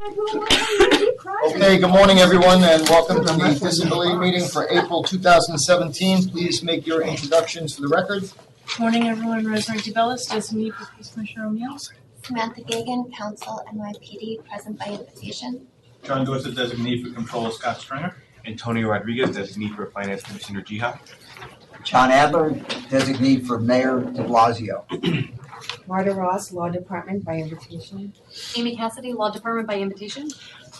Okay, good morning, everyone, and welcome to the disability meeting for April 2017. Please make your introductions for the record. Good morning, everyone. Rosemary DeBellis, designee for Police Commissioner O'Neill. Samantha Gagan, Council NYPD, present by invitation. John Dorset, designee for Controller Scott Stringer. Antonio Rodriguez, designee for Finance Commissioner Jihad. John Adler, designee for Mayor de Blasio. Marta Ross, Law Department by invitation. Amy Cassidy, Law Department by invitation.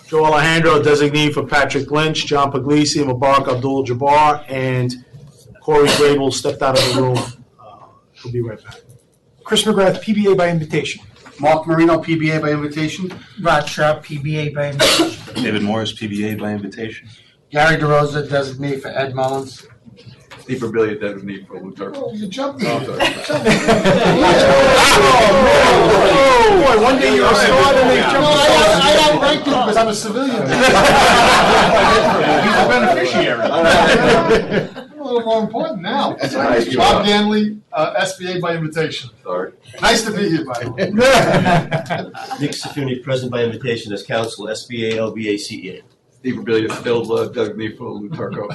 Joe Alejandro, designee for Patrick Lynch, John Puglisi, Mubarak Abdul-Jabbar, and Corey Grable stepped out of the room. We'll be right back. Chris McGrath, PBA by invitation. Mark Marino, PBA by invitation. Rod Sharp, PBA by invitation. David Morris, PBA by invitation. Gary DeRosa, designee for Ed Mullins. Steve Verbilia, designee for Lou Turco. You jumped in. Oh, boy, one day you're a star and they jump I outranked him because I'm a civilian. He's a beneficiary. A little more important now. Bob Ganley, SBA by invitation. Sorry. Nice to be here, by the way. Nick Safuni, present by invitation as counsel, SBA, LBA, CEA. Steve Verbilia, still designee for Lou Turco.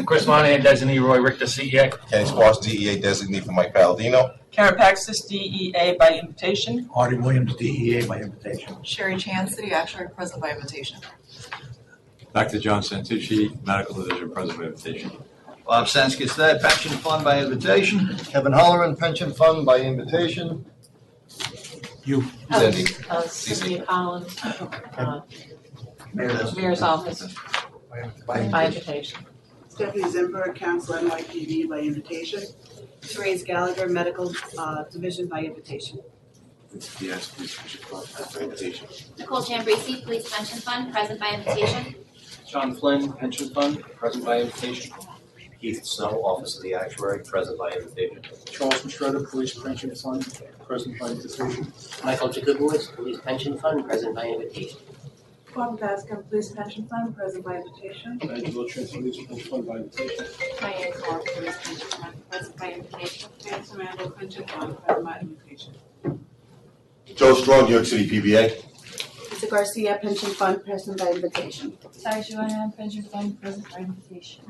Chris Monahan, designee Roy Richter, CEA. Kenny Sparks, DEA, designee for Mike Palladino. Karen Paxis, DEA by invitation. Artie Williams, DEA by invitation. Sherry Chan, City Actuary, present by invitation. Dr. John Santucci, Medical Division, present by invitation. Bob Sanskis, third pension fund by invitation. Kevin Holleran, Pension Fund by invitation. You. Cindy. Cynthia Collins, Mayor's Office by invitation. Stephanie Zimper, Council NYPD by invitation. Therese Gallagher, Medical Division by invitation. Yes, please, by invitation. Nicole Chambrisi, Police Pension Fund, present by invitation. John Flynn, Pension Fund, present by invitation. Keith Snow, Office of the Actuary, present by invitation. Charles Mastretta, Police Pension Fund, present by invitation. Michael Jacobowitz, Police Pension Fund, present by invitation. Bob Bascom, Police Pension Fund, present by invitation. Angelo Trent, Police Pension Fund by invitation. Diane Clark, Police Pension Fund, present by invitation. Dan Samando, Pension Fund, present by invitation. Joe Strong, New York City, PBA. Lisa Garcia, Pension Fund, present by invitation. Sai Joanne, Pension Fund, present by invitation.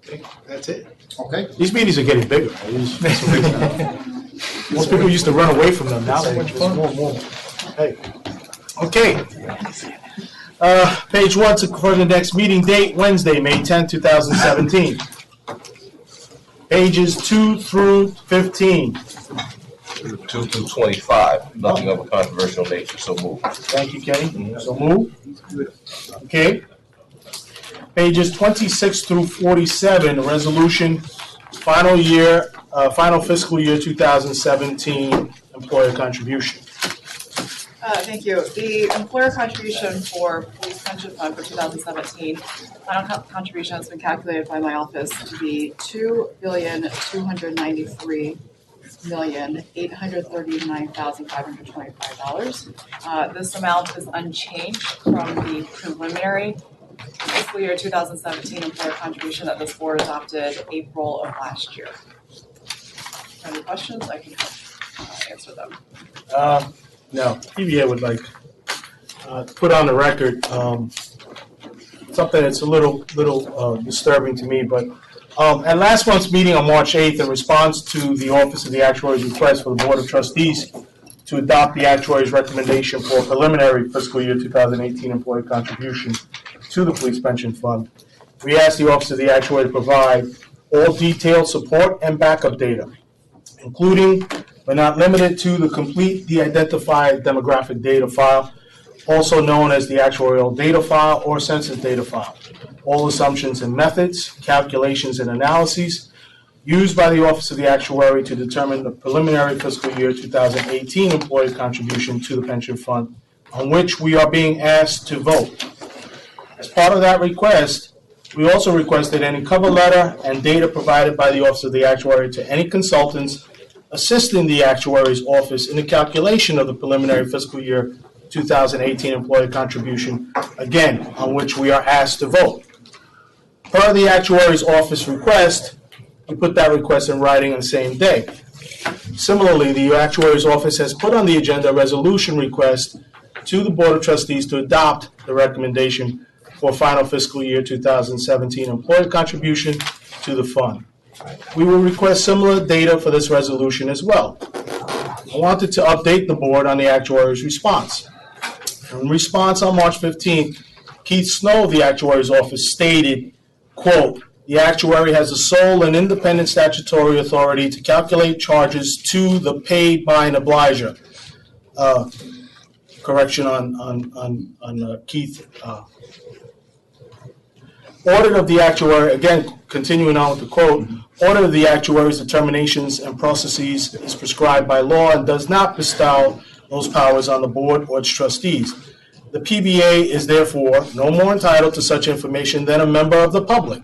Okay, that's it. Okay. These meetings are getting bigger. Most people used to run away from them. Now there's more and more. Hey. Okay. Page 1 for the next meeting date, Wednesday, May 10, 2017. Pages 2 through 15. 2 through 25. Nothing of a controversial nature, so move. Thank you, Kenny. So move. Okay. Pages 26 through 47, resolution, final fiscal year 2017 employer contribution. Thank you. The employer contribution for Police Pension Fund for 2017, final contribution has been calculated by my office to be $2,293,839,525. This amount is unchanged from the preliminary fiscal year 2017 employer contribution that this board adopted April of last year. Any questions? I can answer them. No, PBA would like put on the record something that's a little disturbing to me. But at last month's meeting on March 8th, in response to the Office of the Actuary's request for the Board of Trustees to adopt the Actuary's recommendation for preliminary fiscal year 2018 employee contribution to the Police Pension Fund, we asked the Office of the Actuary to provide all detailed support and backup data, including but not limited to the complete de-identified demographic data file, also known as the actuarial data file or census data file, all assumptions and methods, calculations and analyses used by the Office of the Actuary to determine the preliminary fiscal year 2018 employee contribution to the pension fund, on which we are being asked to vote. As part of that request, we also requested any cover letter and data provided by the Office of the Actuary to any consultants assisting the Actuary's office in the calculation of the preliminary fiscal year 2018 employee contribution, again, on which we are asked to vote. Per the Actuary's office request, we put that request in writing on the same day. Similarly, the Actuary's office has put on the agenda a resolution request to the Board of Trustees to adopt the recommendation for final fiscal year 2017 employee contribution to the fund. We will request similar data for this resolution as well. I wanted to update the board on the actuary's response. In response on March 15th, Keith Snow of the actuary's office stated, quote, "The actuary has the sole and independent statutory authority to calculate charges to the paid by an obliger." Correction on Keith. Audit of the actuary, again, continuing on with the quote, "Audit of the actuary's determinations and processes is prescribed by law and does not bestow those powers on the board or its trustees. The PBA is therefore no more entitled to such information than a member of the public.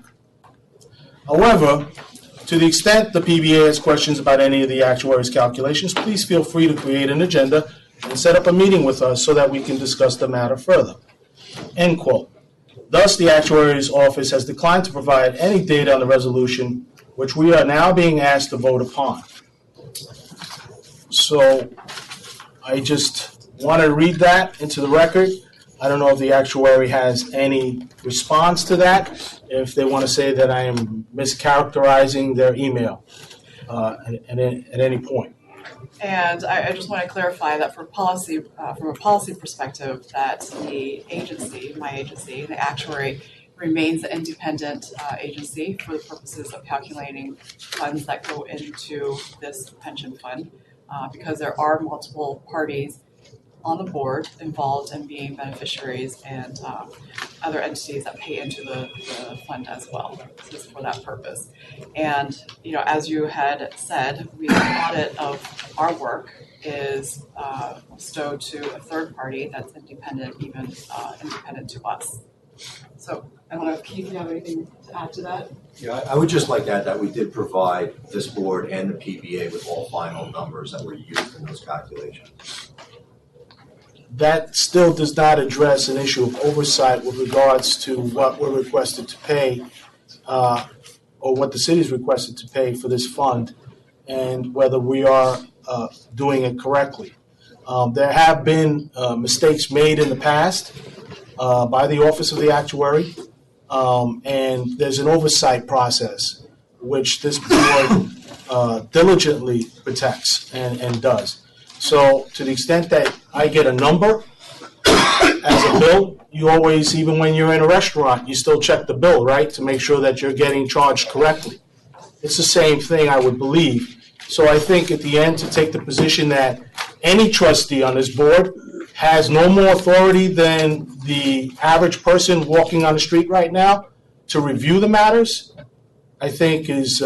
However, to the extent the PBA has questions about any of the actuary's calculations, please feel free to create an agenda and set up a meeting with us so that we can discuss the matter further." End quote. Thus, the actuary's office has declined to provide any data on the resolution, which we are now being asked to vote upon. So I just want to read that into the record. I don't know if the actuary has any response to that, if they want to say that I am mischaracterizing their email at any point. And I just want to clarify that for policy, from a policy perspective, that the agency, my agency, the actuary, remains an independent agency for the purposes of calculating funds that go into this pension fund, because there are multiple parties on the board involved in being beneficiaries and other entities that pay into the fund as well. This is for that purpose. And, you know, as you had said, the audit of our work is bestowed to a third party that's independent, even independent to us. So I don't know if Keith, you have anything to add to that? Yeah, I would just like to add that we did provide this board and the PBA with all final numbers that were used in those calculations. That still does not address an issue of oversight with regards to what we're requested to pay, or what the city is requested to pay for this fund, and whether we are doing it correctly. There have been mistakes made in the past by the Office of the Actuary, and there's an oversight process which this board diligently protects and does. So to the extent that I get a number as a bill, you always, even when you're in a restaurant, you still check the bill, right, to make sure that you're getting charged correctly. It's the same thing, I would believe. So I think at the end to take the position that any trustee on this board has no more authority than the average person walking on the street right now to review the matters, I think is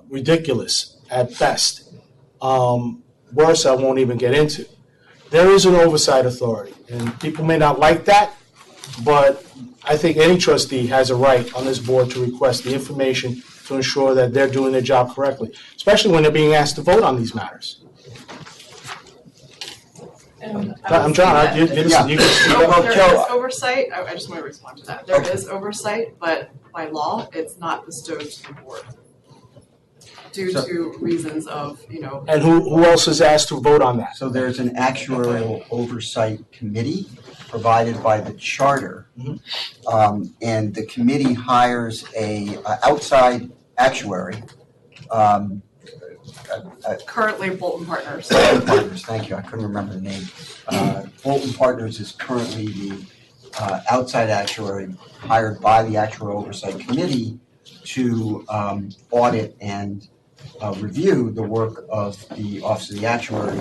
ridiculous at best. Worse, I won't even get into. There is an oversight authority, and people may not like that, but I think any trustee has a right on this board to request the information to ensure that they're doing their job correctly, especially when they're being asked to vote on these matters. I'm John. You can speak up. There is oversight. I just want to respond to that. There is oversight, but by law, it's not bestowed to the board due to reasons of, you know. And who else is asked to vote on that? So there's an actuarial oversight committee provided by the charter, and the committee hires a outside actuary. Currently Bolton Partners. Bolton Partners, thank you. I couldn't remember the name. Bolton Partners is currently the outside actuary hired by the Actuarial Oversight Committee to audit and review the work of the Office of the Actuary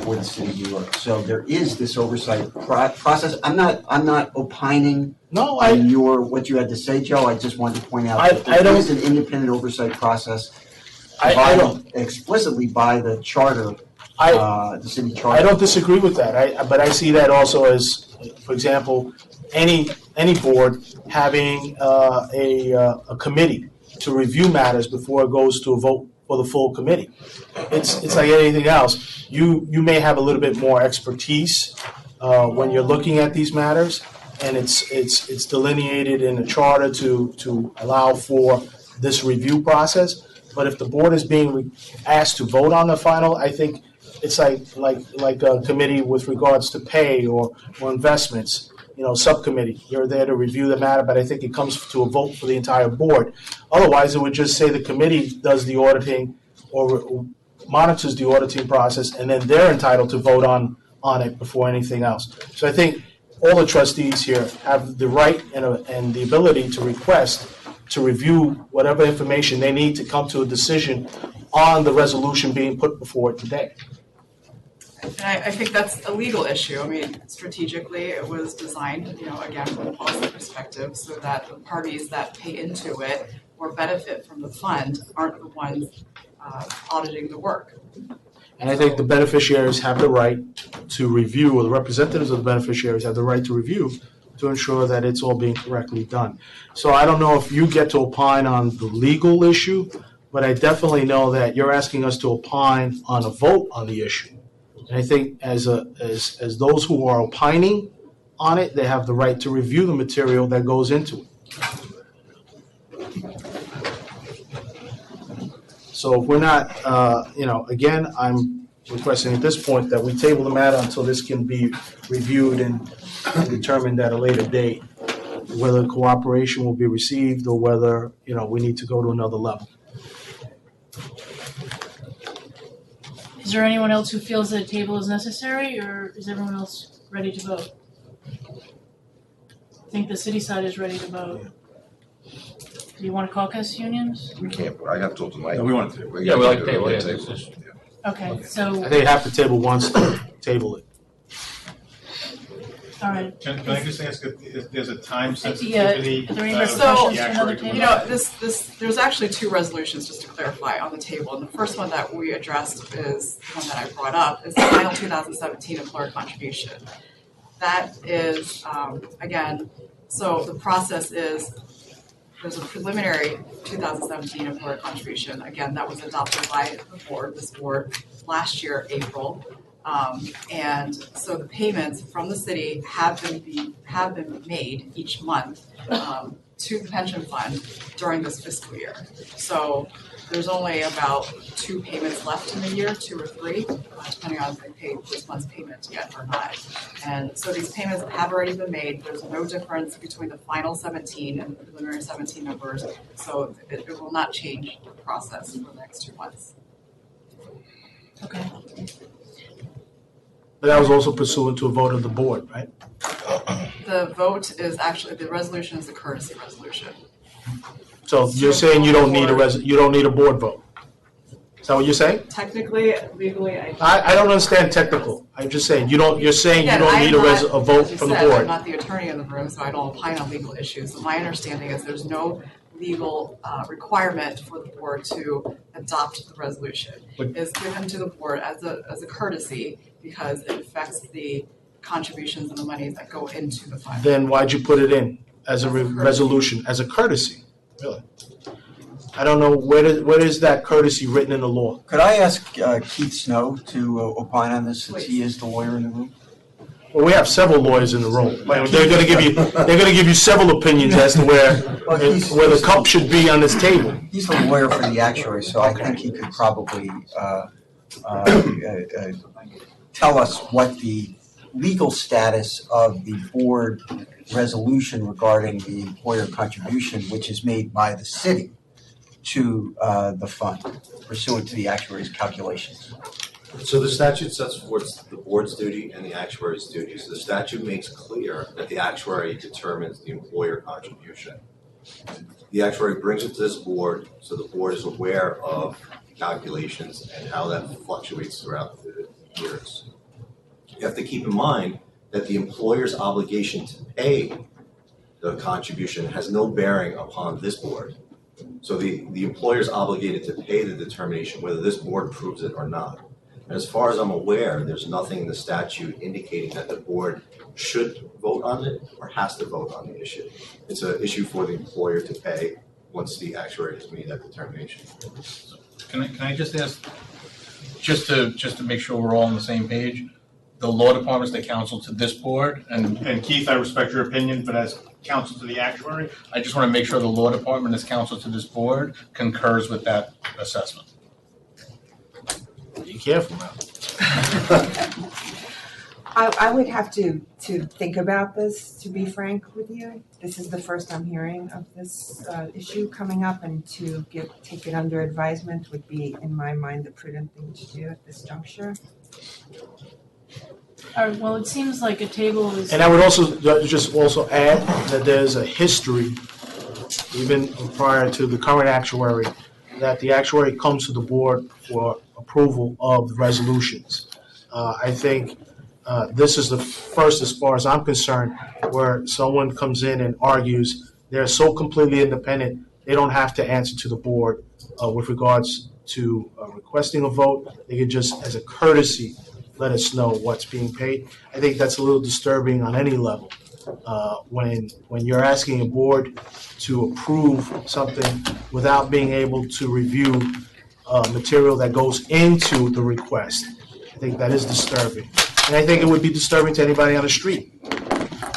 for the City of New York. So there is this oversight process. I'm not opining on what you had to say, Joe. I just wanted to point out that there is an independent oversight process provided explicitly by the charter, the city charter. I don't disagree with that. But I see that also as, for example, any board having a committee to review matters before it goes to a vote for the full committee. It's like anything else. You may have a little bit more expertise when you're looking at these matters, and it's delineated in the charter to allow for this review process. But if the board is being asked to vote on the final, I think it's like a committee with regards to pay or investments, subcommittee. You're there to review the matter, but I think it comes to a vote for the entire board. Otherwise, it would just say the committee does the auditing or monitors the auditing process, and then they're entitled to vote on it before anything else. So I think all the trustees here have the right and the ability to request to review whatever information they need to come to a decision on the resolution being put before it today. And I think that's a legal issue. I mean, strategically, it was designed, again, from a policy perspective, so that the parties that pay into it or benefit from the fund aren't the ones auditing the work. And I think the beneficiaries have the right to review, or the representatives of the beneficiaries have the right to review to ensure that it's all being correctly done. So I don't know if you get to opine on the legal issue, but I definitely know that you're asking us to opine on a vote on the issue. And I think as those who are opining on it, they have the right to review the material that goes into it. So if we're not, again, I'm requesting at this point that we table the matter until this can be reviewed and determined at a later date, whether cooperation will be received or whether, we need to go to another level. Is there anyone else who feels that a table is necessary, or is everyone else ready to vote? I think the city side is ready to vote. Do you want to caucus unions? We can't, I have to talk to Mike. No, we want to. Yeah, we like to table, table. Okay, so, I think half the table wants to table it. all right. Can I just ask if there's a time Yeah, sensitivity? are there any So, repercussions to another table? there's actually two resolutions, just to clarify, on the table. And the first one that we addressed is the one that I brought up, is the final 2017 employer contribution. That is, again, so the process is, there's a preliminary 2017 employer contribution. Again, that was adopted by this board last year, April. And so the payments from the city have been made each month to the pension fund during this fiscal year. So there's only about 2 payments left in the year, 2 or 3, depending on if they paid this month's payment yet or not. And so these payments have already been made. There's no difference between the final 17 and the preliminary 17 numbers. So it will not change the process for the next 2 months. Okay. But that was also pursuant to a vote of the board, right? The vote is actually, the resolution is a courtesy resolution. So you're saying you don't need a board vote? Is that what you're saying? Technically, legally, I don't understand technical. I'm just saying you're saying you Again, don't need I'm not, a vote as you from the said, board. I'm not the attorney in the room, so I don't opine on legal issues. My understanding is there's no legal requirement for the board to adopt the resolution. It's given to the board as a courtesy because it affects the contributions and the monies that go into the fund. Then why'd you put it in as a resolution, as a courtesy? Really? I don't know, where is that courtesy written in the law? Could I ask Keith Snow to opine on this, since he is the lawyer in the room? Well, we have several lawyers in the room. They're going to give you several opinions as to where the cup should be on this table. He's the lawyer for the actuary, so I think he could probably tell us what the legal status of the board resolution regarding the employer contribution, which is made by the city to the fund pursuant to the actuary's calculations. So the statute sets forth the board's duty and the actuary's duties. The statute makes clear that the actuary determines the employer contribution. The actuary brings it to this board, so the board is aware of the calculations and how that fluctuates throughout the years. You have to keep in mind that the employer's obligation to pay the contribution has no bearing upon this board. So the employer's obligated to pay the determination whether this board approves it or not. And as far as I'm aware, there's nothing in the statute indicating that the board should vote on it or has to vote on the issue. It's an issue for the employer to pay once the actuary has made that determination. Can I just ask, just to make sure we're all on the same page, the law department's the counsel to this board, and Keith, I respect your opinion, but as counsel to the actuary, I just want to make sure the law department as counsel to this board concurs with that assessment. Be careful now. I would have to think about this, to be frank with you. This is the first I'm hearing of this issue coming up, and to take it under advisement would be, in my mind, the prudent thing to do at this juncture. All right, well, it seems like a table is. And I would also just add that there's a history, even prior to the current actuary, that the actuary comes to the board for approval of the resolutions. I think this is the first, as far as I'm concerned, where someone comes in and argues they're so completely independent, they don't have to answer to the board with regards to requesting a vote. They can just, as a courtesy, let us know what's being paid. I think that's a little disturbing on any level. When you're asking a board to approve something without being able to review material that goes into the request, I think that is disturbing. And I think it would be disturbing to anybody on the street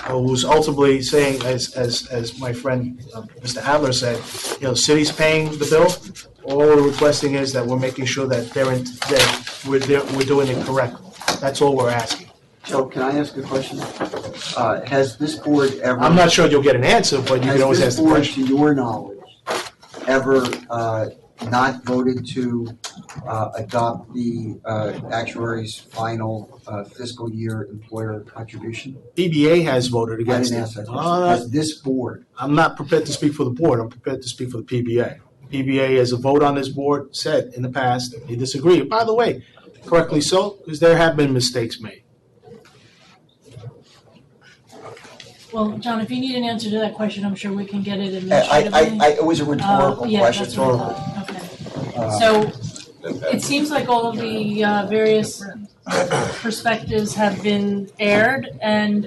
who's ultimately saying, as my friend Mr. Adler said, the city's paying the bill. All we're requesting is that we're making sure that we're doing it correctly. That's all we're asking. Joe, can I ask a question? Has this board ever... I'm not sure you'll get an answer, but you can always ask the question. Has this board, to your knowledge, ever not voted to adopt the actuary's final fiscal year employer contribution? PBA has voted against it. I didn't ask that question. Has this board... I'm not prepared to speak for the board. I'm prepared to speak for the PBA. PBA, as a vote on this board, said in the past that they disagree. By the way, correctly so, because there have been mistakes made. Well, John, if you need an answer to that question, I'm sure we can get it administratively. It was a rhetorical question. That's what I thought. Okay. So it seems like all of the various perspectives have been aired, and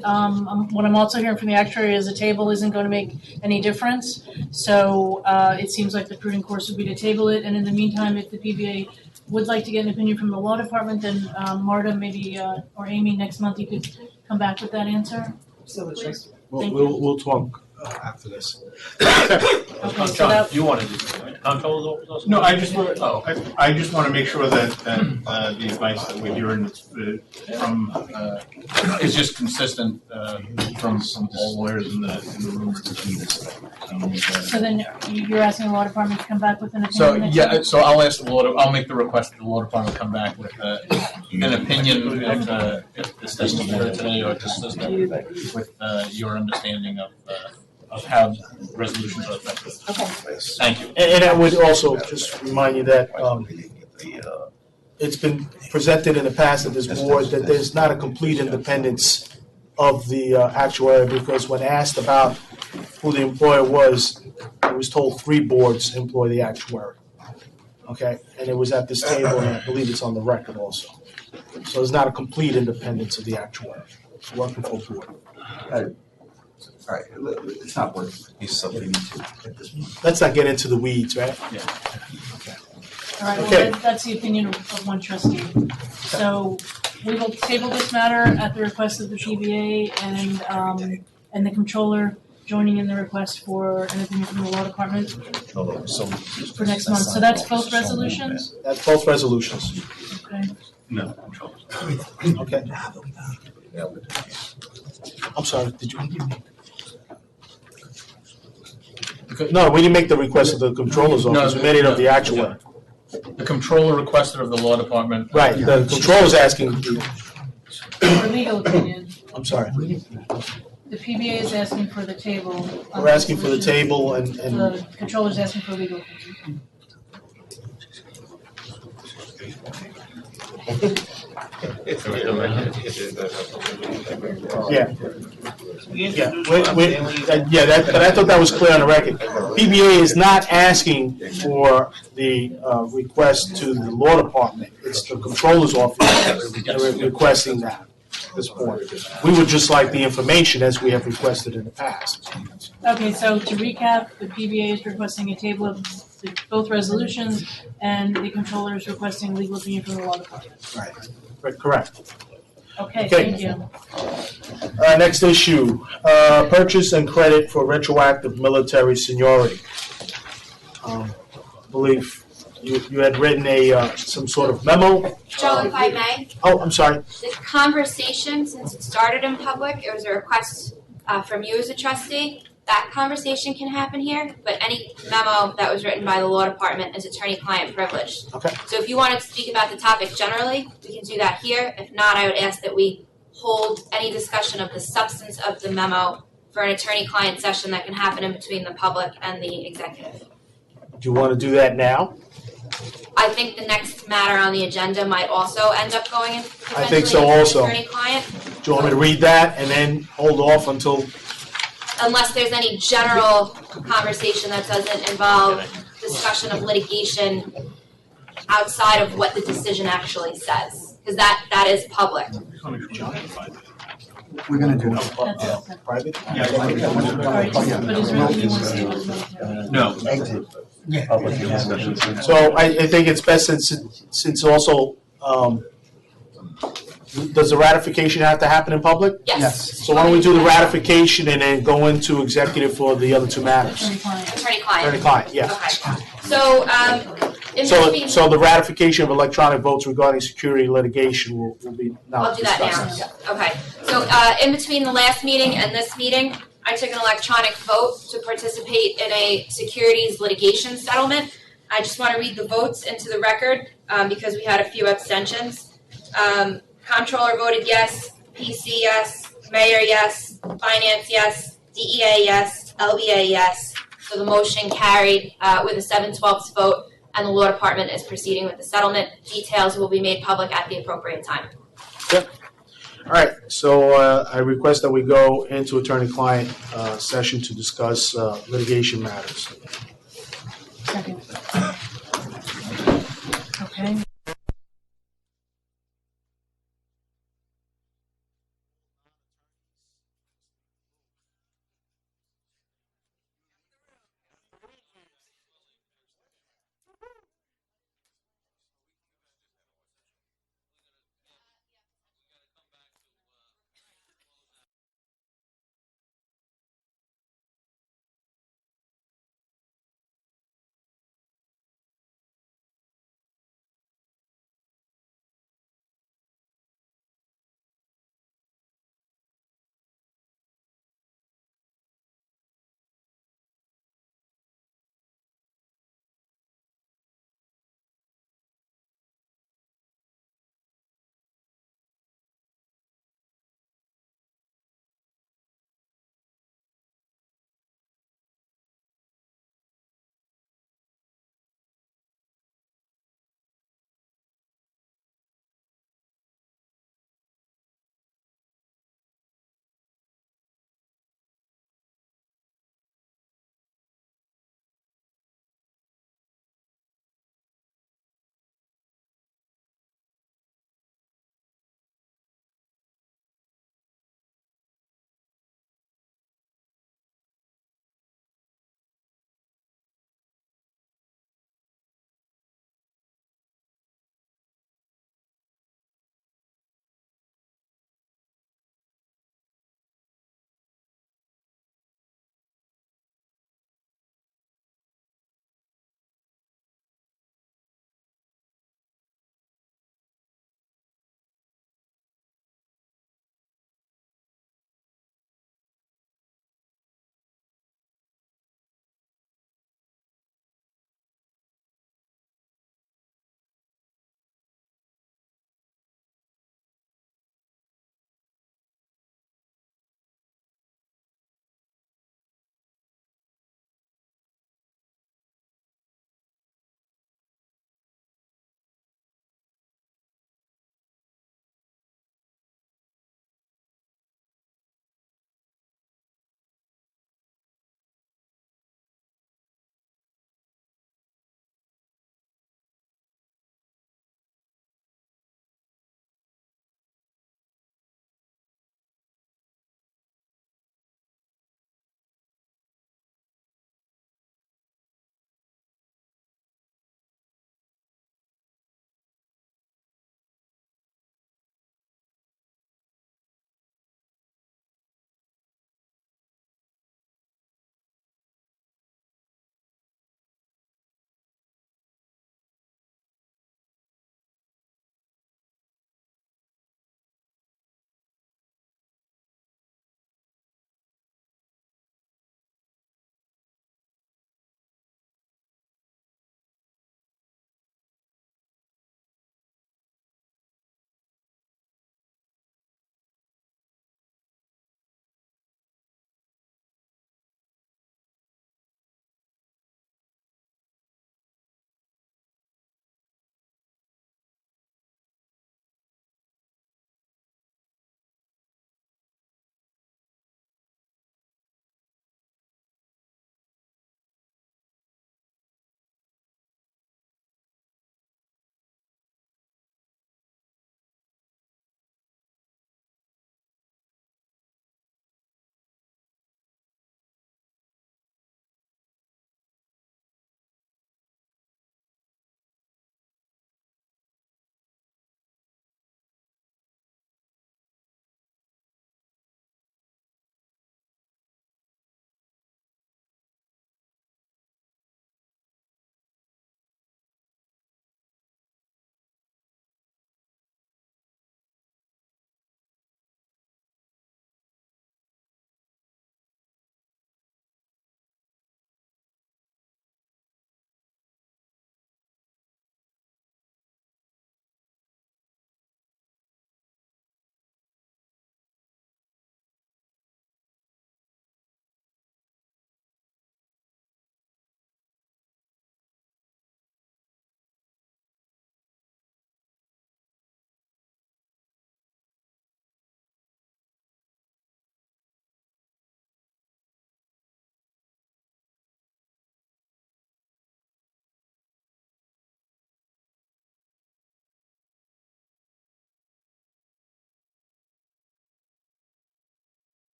what I'm also hearing from the actuary is the table isn't going to make any difference. So it seems like the prudent course would be to table it, and in the meantime, if the PBA would like to get an opinion from the law department, then Marta, maybe, or Amy, next month you could come back with that answer. Absolutely. We'll talk after this. Okay, so John, that, you want to do something, right? Comptroller's office? No, I just want to make sure that the advice that we're hearing from is just consistent from all lawyers in the room. so then you're asking the law department to come back with an So opinion next yeah, month? so I'll make the request that the law department come back with an opinion if this doesn't occur today or consistent with your understanding of how resolutions are effective. Okay. Thank you. And I would also just remind you that it's been presented in the past at this board that there's not a complete independence of the actuary, because when asked about who the employer was, I was told 3 boards employ the actuary. Okay, and it was at this table, and I believe it's on the record also. So there's not a complete independence of the actuary. It's working for a board. All right, it's not worth Let's not get into the weeds, right? Yeah. Okay. All right, Okay. well, that's the opinion of one trustee. So we will table this matter at the request of the PBA and the controller joining in the request for an opinion from the law department for next month. So that's both resolutions? That's both resolutions. Okay. No, control. Okay. I'm sorry, did you? No, we didn't make the request of the controller's office, we made it of the actuary. The controller requested of the law department. Right, the controller's asking, For legal opinion, I'm sorry, the PBA is asking for the table. on we're asking for the resolution. table and, The controller's asking for legal opinion. yeah. Yeah, but I thought that was clear on the record. PBA is not asking for the request to the law department. It's the controller's office that are requesting that at this point. We would just like the information as we have requested in the past. Okay, so to recap, the PBA is requesting a table of both resolutions, and the controller is requesting legal opinion from the law department. Right, correct. Okay, Okay. thank you. Next issue, purchase and credit for retroactive military seniority. I believe you had written some sort of memo. Joe, if I may, Oh, I'm sorry. the conversation, since it started in public, it was a request from you as a trustee. That conversation can happen here, but any memo that was written by the law department is attorney-client privileged. Okay. So if you wanted to speak about the topic generally, we can do that here. If not, I would ask that we hold any discussion of the substance of the memo for an attorney-client session that can happen in between the public and the executive. Do you want to do that now? I think the next matter on the agenda might also end up going in I think so potentially also. attorney-client, Do you want me to read that and then hold off until? unless there's any general conversation that doesn't involve discussion of litigation outside of what the decision actually says, because that is public. We're gonna do Private? No. Exit. So I think it's best since also, does the ratification have to happen in public? Yes. So why don't we do the ratification and then go into executive for the other two matters? Attorney-client. Attorney-client, yeah. Okay. So, in between, So the ratification of electronic votes regarding security litigation will be now I'll do that discussed. now. Okay. So, in between the last meeting and this meeting, I took an electronic vote to participate in a securities litigation settlement. I just want to read the votes into the record because we had a few abstentions. Comptroller voted yes, PC yes, Mayor yes, Finance yes, DEA yes, LBA yes. So the motion carried with a 7/12 vote, and the law department is proceeding with the settlement. Details will be made public at the appropriate time. Yep. All right, so I request that we go into attorney-client session to discuss litigation matters. Second. Okay.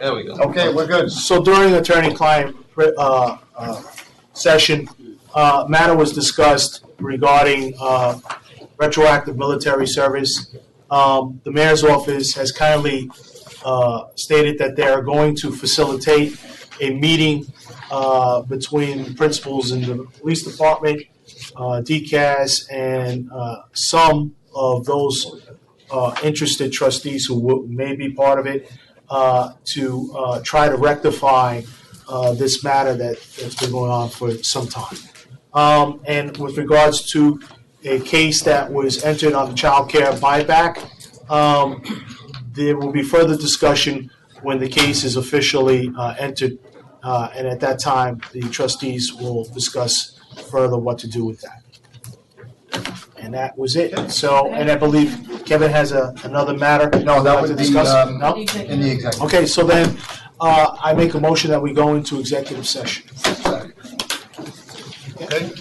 There we go. Okay, we're good. So during attorney-client session, matter was discussed regarding retroactive military service. The mayor's office has kindly stated that they are going to facilitate a meeting between principals in the police department, DCAS, and some of those interested trustees who may be part of it to try to rectify this matter that's been going on for some time. And with regards to a case that was entered on the child care buyback, there will be further discussion when the case is officially entered, and at that time, the trustees will discuss further what to do with that. And that was it. So, and I believe Kevin has another matter. No, that to would be discuss. No? in the executive. Okay, so then I make a motion that we go into executive session. Okay.